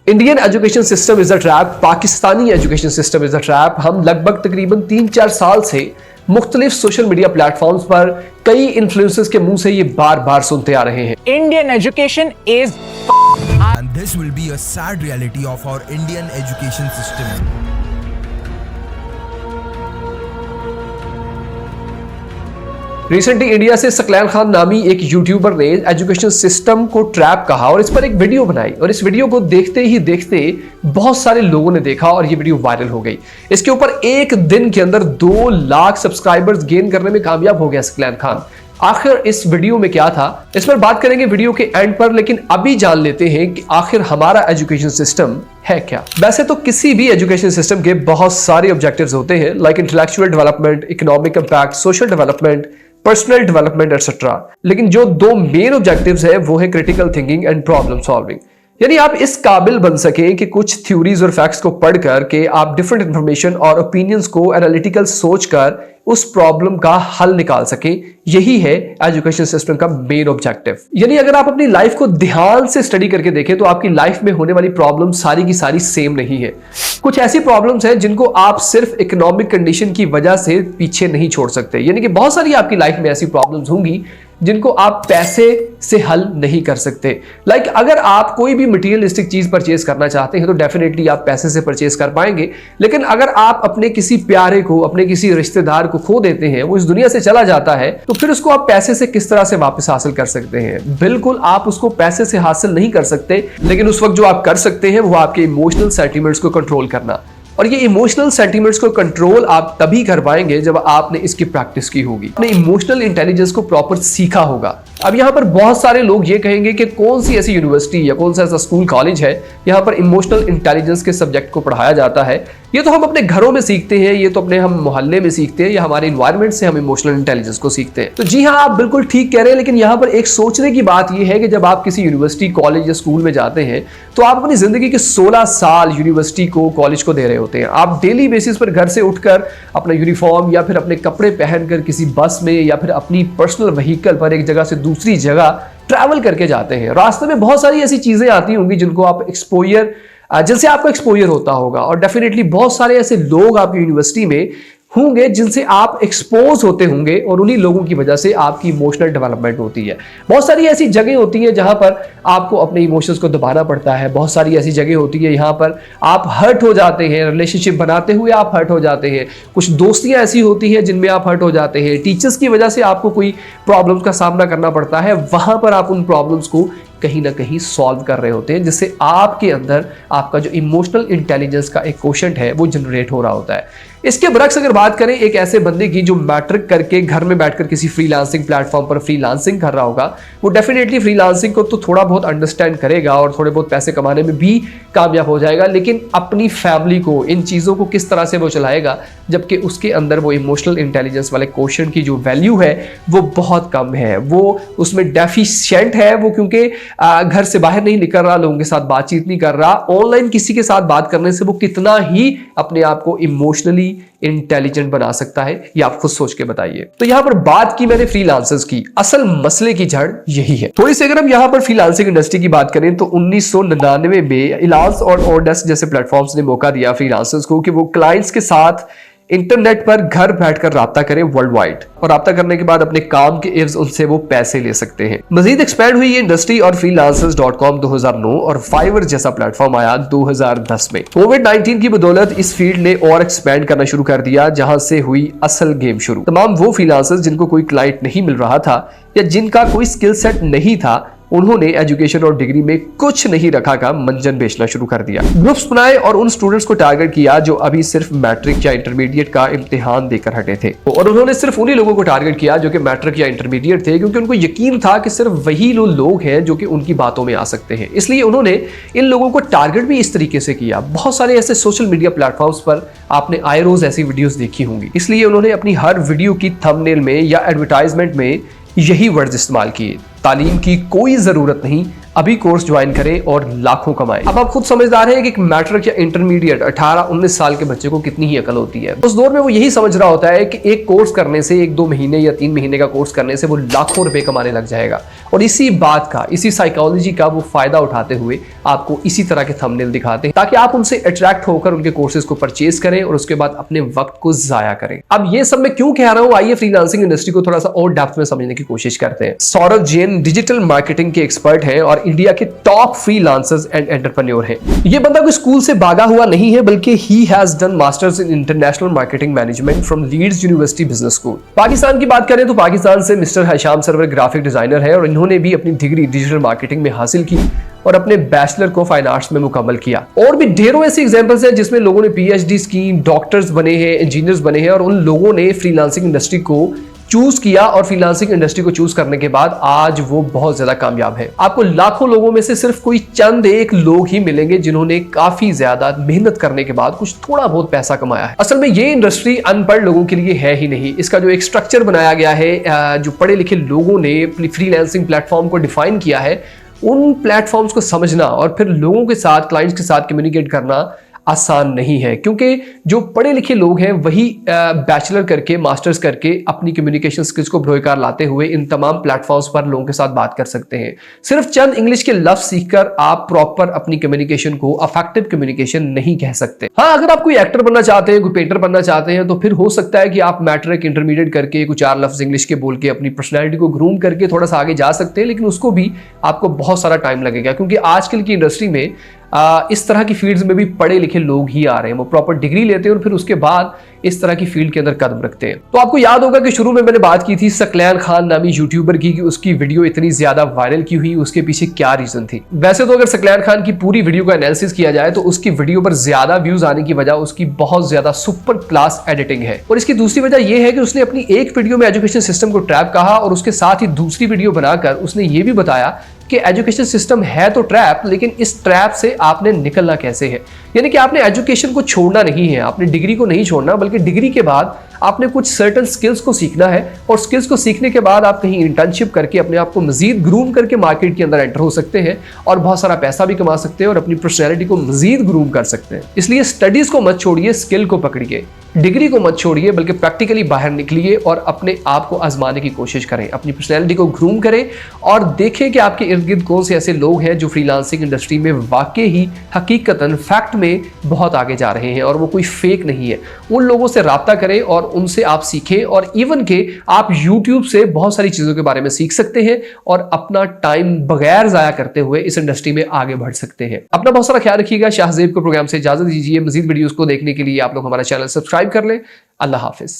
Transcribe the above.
Indian education system is a trap, Pakistani education system is a trap. हम लगभग तकरीबन 3-4 साल से मुख्तलिफ सोशल मीडिया प्लेटफॉर्म्स पर कई इन्फ्लुएंसर्स के मुंह से ये बार बार सुनते आ रहे हैं। Indian education is and this will be a sad reality of our Indian education system. Recently India से सकलैन खान नामी एक यूट्यूबर ने एजुकेशन सिस्टम को ट्रैप कहा और इस पर एक वीडियो बनाई, और इस वीडियो को देखते ही देखते बहुत सारे लोगों ने देखा और ये वीडियो वायरल हो गई। इसके ऊपर एक दिन के अंदर 2 लाख सब्सक्राइबर्स गेन करने में कामयाब हो गया सकलैन खान। आखिर इस वीडियो में क्या था, इस पर बात करेंगे वीडियो के एंड पर, लेकिन अभी जान लेते हैं कि आखिर हमारा एजुकेशन सिस्टम है क्या। वैसे तो किसी भी एजुकेशन सिस्टम के बहुत सारे ऑब्जेक्टिव्स होते हैं, like intellectual development, economic impact, social development, personal development etcetera. लेकिन जो 2 मेन ऑब्जेक्टिव्स हैं वो है critical thinking and problem solving. यानी आप इस काबिल बन सकें कि कुछ थ्योरीज और फैक्ट्स को पढ़ कर के आप डिफरेंट इंफॉर्मेशन और ओपिनियंस को एनालिटिकल सोचकर उस प्रॉब्लम का हल निकाल सकें। यही है एजुकेशन सिस्टम का मेन ऑब्जेक्टिव। यानी अगर आप अपनी लाइफ को ध्यान से स्टडी करके देखें तो आपकी लाइफ में होने वाली प्रॉब्लम सारी की सारी सेम नहीं है। कुछ ऐसी प्रॉब्लम्स हैं जिनको आप सिर्फ इकोनॉमिक कंडीशन की वजह से पीछे नहीं छोड़ सकते। यानी कि बहुत सारी आपकी लाइफ में ऐसी प्रॉब्लम्स होंगी जिनको आप पैसे से हल नहीं कर सकते। लाइक अगर आप कोई भी मटेरियलिस्टिक चीज परचेज करना चाहते हैं तो डेफिनेटली आप पैसे से परचेज कर पाएंगे, लेकिन अगर आप अपने किसी प्यारे को, अपने किसी रिश्तेदार को खो देते हैं, वो इस दुनिया से चला जाता है, तो फिर उसको आप पैसे से किस तरह से वापस हासिल कर सकते हैं? बिल्कुल आप उसको पैसे से हासिल नहीं कर सकते, लेकिन उस वक्त जो आप कर सकते हैं वो आपके इमोशनल सेंटिमेंट्स को कंट्रोल करना। और ये इमोशनल सेंटिमेंट्स को कंट्रोल आप तभी कर पाएंगे जब आपने इसकी प्रैक्टिस की होगी, अपने इमोशनल इंटेलिजेंस को प्रॉपर सीखा होगा। अब यहाँ पर बहुत सारे लोग ये कहेंगे कि कौन सी ऐसी यूनिवर्सिटी या कौन सा ऐसा स्कूल कॉलेज है यहाँ पर इमोशनल इंटेलिजेंस के सब्जेक्ट को पढ़ाया जाता है। ये तो हम अपने घरों में सीखते हैं, ये तो अपने हम मोहल्ले में सीखते हैं, या हमारे इन्वायरमेंट से हम इमोशनल इंटेलिजेंस को सीखते हैं। तो जी हाँ, आप बिल्कुल ठीक कह रहे हैं, लेकिन यहाँ पर एक सोचने की बात यह है कि जब आप किसी यूनिवर्सिटी, कॉलेज या स्कूल में जाते हैं तो आप अपनी जिंदगी के 16 साल यूनिवर्सिटी को, कॉलेज को दे रहे होते हैं। आप डेली बेसिस पर घर से उठकर अपना यूनिफॉर्म या फिर अपने कपड़े पहनकर किसी बस में या फिर अपनी पर्सनल व्हीकल पर एक जगह से दूसरी जगह ट्रैवल करके जाते हैं। रास्ते में बहुत सारी ऐसी चीजें आती होंगी जिनको आप जिनसे आपको एक्सपोजर होता होगा, और डेफिनेटली बहुत सारे ऐसे लोग आपकी यूनिवर्सिटी में होंगे जिनसे आप एक्सपोज होते होंगे, और उन्हीं लोगों की वजह से आपकी इमोशनल डेवलपमेंट होती है। बहुत सारी ऐसी जगह होती है जहां पर आपको अपने इमोशंस को दबाना पड़ता है। बहुत सारी ऐसी जगह होती है यहाँ पर आप हर्ट हो जाते हैं, रिलेशनशिप बनाते हुए आप हर्ट हो जाते हैं। कुछ दोस्तियां ऐसी होती हैं जिनमें आप हर्ट हो जाते हैं। टीचर्स की वजह से आपको कोई प्रॉब्लम्स का सामना करना पड़ता है, वहां पर आप उन प्रॉब्लम्स को कहीं ना कहीं सॉल्व कर रहे होते हैं, जिससे आपके अंदर आपका जो इमोशनल इंटेलिजेंस का एक क्वोशंट है वो जनरेट हो रहा होता है। इसके बरक्स अगर बात करें एक ऐसे बंदे की जो मैट्रिक करके घर में बैठकर किसी फ्रीलांसिंग प्लेटफॉर्म पर फ्रीलांसिंग कर रहा होगा, वो डेफिनेटली फ्रीलांसिंग को तो थोड़ा बहुत अंडरस्टैंड करेगा और थोड़े बहुत पैसे कमाने में भी कामयाब हो जाएगा, लेकिन अपनी फैमिली को, इन चीज़ों को किस तरह से वो चलाएगा, जबकि उसके अंदर वो इमोशनल इंटेलिजेंस वाले क्वोशंट की जो वैल्यू है वो बहुत कम है, वो उसमें डेफिशिएंट है। वो क्योंकि घर से बाहर नहीं निकल रहा, लोगों के साथ बातचीत नहीं कर रहा, ऑनलाइन किसी के साथ बात करने से वो कितना ही अपने आप को इमोशनली इंटेलिजेंट बना सकता है, ये आप खुद सोच के बताइए। तो यहां पर बात की मैंने फ्रीलांसर्स की, असल मसले की जड़ यही है। थोड़ी सी अगर हम यहां पर फ्रीलांसिंग इंडस्ट्री की बात करें तो 1999 में इलास और ओडेस्क जैसे प्लेटफॉर्म्स ने मौका दिया फ्रीलांसर्स को कि वो क्लाइंट्स के साथ इंटरनेट पर घर बैठकर राब्ता करें वर्ल्ड वाइड, और राब्ता करने के बाद अपने काम के एवज उनसे वो पैसे ले सकते हैं। मजीद एक्सपैंड हुई ये इंडस्ट्री और freelancers.com 2009 और फाइवर जैसा प्लेटफॉर्म आया 2010 में। कोविड-19 की बदौलत इस फील्ड ने और एक्सपैंड करना शुरू कर दिया, जहां से हुई असल गेम शुरू। तमाम वो फ्रीलांसर्स जिनको कोई क्लाइंट नहीं मिल रहा था या जिनका कोई स्किल सेट नहीं था, उन्होंने एजुकेशन और डिग्री में कुछ नहीं रखा का मंजन बेचना शुरू कर दिया। ग्रुप्स बनाए और उन स्टूडेंट्स को टारगेट किया जो अभी सिर्फ मैट्रिक या इंटरमीडिएट का इम्तिहान देकर हटे थे, और उन्होंने सिर्फ उन्हीं लोगों को टारगेट किया जो कि मैट्रिक या इंटरमीडिएट थे, क्योंकि उनको यकीन था कि सिर्फ वही लोग हैं जो कि उनकी बातों में आ सकते हैं। इसलिए उन्होंने इन लोगों को टारगेट भी इस तरीके से किया। बहुत सारे ऐसे सोशल मीडिया प्लेटफॉर्म्स पर आपने आए रोज ऐसी वीडियोस देखी होंगी, इसलिए उन्होंने अपनी हर वीडियो की थंबनेल में या एडवर्टाइजमेंट में यही वर्ड्स इस्तेमाल किए, तालीम की कोई जरूरत नहीं, अभी कोर्स ज्वाइन करें और लाखों कमाएं। अब आप खुद समझदार हैं कि एक मैट्रिक या इंटरमीडिएट 18-19 साल के बच्चे को कितनी ही अकल होती है। उस दौर में वो यही समझ रहा होता है कि एक कोर्स करने से, 1-2 महीने या 3 महीने का कोर्स करने से वो लाखों रुपए कमाने लग जाएगा। और इसी बात का, इसी साइकोलॉजी का वो फायदा उठाते हुए आपको इसी तरह के थंबनेल दिखाते हैं ताकि आप उनसे अट्रैक्ट होकर उनके कोर्सेज को परचेज करें और उसके बाद अपने वक्त को जाया करें। अब ये सब मैं क्यों कह रहा हूं, आइए फ्रीलांसिंग इंडस्ट्री को थोड़ा सा और डेप्थ में समझने की कोशिश करते हैं। सौरभ जैन डिजिटल मार्केटिंग के एक्सपर्ट हैं और इंडिया के टॉप फ्रीलांसर्स एंड एंटरप्रेन्योर हैं। ये बंदा कोई स्कूल से भागा हुआ नहीं है, बल्कि he has done masters in international marketing management from Leeds university business school. Pakistan की बात करें तो पाकिस्तान से mister Hasham Sarwar graphic designer है और इन्होंने भी अपनी डिग्री डिजिटल मार्केटिंग में हासिल की और अपने बैचलर को फाइन आर्ट्स में मुकम्मल किया। और भी ढेरों ऐसे एग्जांपल्स हैं जिसमें लोगों ने पीएचडी की, डॉक्टर्स बने हैं, इंजीनियर्स बने हैं और उन लोगों ने फ्रीलांसिंग इंडस्ट्री को चूज किया और फ्रीलांसिंग इंडस्ट्री को चूज करने के बाद आज वो बहुत ज्यादा कामयाब है। आपको लाखों लोगों में से सिर्फ कोई चंद एक लोग ही मिलेंगे जिन्होंने काफी ज्यादा मेहनत करने के बाद कुछ थोड़ा बहुत पैसा कमाया है। असल में ये इंडस्ट्री अनपढ़ लोगों के लिए है ही नहीं। इसका जो एक स्ट्रक्चर बनाया गया है, जो पढ़े लिखे लोगों ने फ्रीलांसिंग प्लेटफॉर्म को डिफाइन किया है, उन प्लेटफॉर्म्स को समझना और फिर लोगों के साथ, क्लाइंट्स के साथ कम्युनिकेट करना आसान नहीं है, क्योंकि जो पढ़े लिखे लोग हैं वही बैचलर करके, मास्टर्स करके अपनी कम्युनिकेशन स्किल्स को बरोकार लाते हुए इन तमाम प्लेटफॉर्म्स पर लोगों के साथ बात कर सकते हैं। सिर्फ चंद इंग्लिश के लफ्ज सीखकर आप प्रॉपर अपनी कम्युनिकेशन को अफेक्टिव कम्युनिकेशन नहीं कह सकते। हाँ, अगर आप कोई एक्टर बनना चाहते हैं, कोई पेंटर बनना चाहते हैं, तो फिर हो सकता है कि आप मैट्रिक, इंटरमीडिएट करके कुछ 4 लफ्ज इंग्लिश के बोल के अपनी पर्सनैलिटी को ग्रूम करके थोड़ा सा आगे जा सकते हैं, लेकिन उसको भी आपको बहुत सारा टाइम लगेगा, क्योंकि आजकल की इंडस्ट्री में इस तरह की फील्ड्स में भी पढ़े लिखे लोग ही आ रहे हैं। वो प्रॉपर डिग्री लेते हैं और फिर उसके बाद इस तरह की फील्ड के अंदर कदम रखते हैं। तो आपको याद होगा कि शुरू में मैंने बात की थी सकलैन खान नामी यूट्यूबर की कि उसकी वीडियो इतनी ज्यादा वायरल क्यों हुई, उसके पीछे क्या रीजन थी। वैसे तो अगर सकलैन खान की पूरी वीडियो का एनालिसिस किया जाए तो उसकी वीडियो पर ज्यादा व्यूज आने की वजह उसकी बहुत ज्यादा सुपर क्लास एडिटिंग है, और इसकी दूसरी वजह यह है कि उसने अपनी एक वीडियो में एजुकेशन सिस्टम को ट्रैप कहा और उसके साथ ही दूसरी वीडियो बनाकर उसने ये भी बताया कि एजुकेशन सिस्टम है तो ट्रैप, लेकिन इस ट्रैप से आपने निकलना कैसे है। यानी कि आपने एजुकेशन को छोड़ना नहीं है, आपने डिग्री को नहीं छोड़ना, बल्कि डिग्री के बाद आपने कुछ सर्टेन स्किल्स को सीखना है और स्किल्स को सीखने के बाद आप कहीं इंटर्नशिप करके अपने आप को मजीद ग्रूम करके मार्केट के अंदर एंटर हो सकते हैं और बहुत सारा पैसा भी कमा सकते हैं और अपनी पर्सनैलिटी को मजीद ग्रूम कर सकते हैं। इसलिए स्टडीज को मत छोड़िए, स्किल को पकड़िए, डिग्री को मत छोड़िए, बल्कि प्रैक्टिकली बाहर निकलिए और अपने आप को आजमाने की कोशिश करें, अपनी पर्सनैलिटी को ग्रूम करें और देखें कि आपके इर्द गिर्द कौन से ऐसे लोग हैं जो फ्रीलांसिंग इंडस्ट्री में वाकई ही हकीकतन फैक्ट में बहुत आगे जा रहे हैं और वो कोई फेक नहीं है। उन लोगों से राब्ता करें और उनसे आप सीखें, और इवन के आप यूट्यूब से बहुत सारी चीजों के बारे में सीख सकते हैं और अपना टाइम बगैर जाया करते हुए इस इंडस्ट्री में आगे बढ़ सकते हैं। अपना बहुत सारा ख्याल रखिएगा। शाहजेब को प्रोग्राम से इजाजत दीजिए। मजीद वीडियोस को देखने के लिए आप लोग हमारा चैनल सब्सक्राइब कर लें। अल्लाह हाफिज।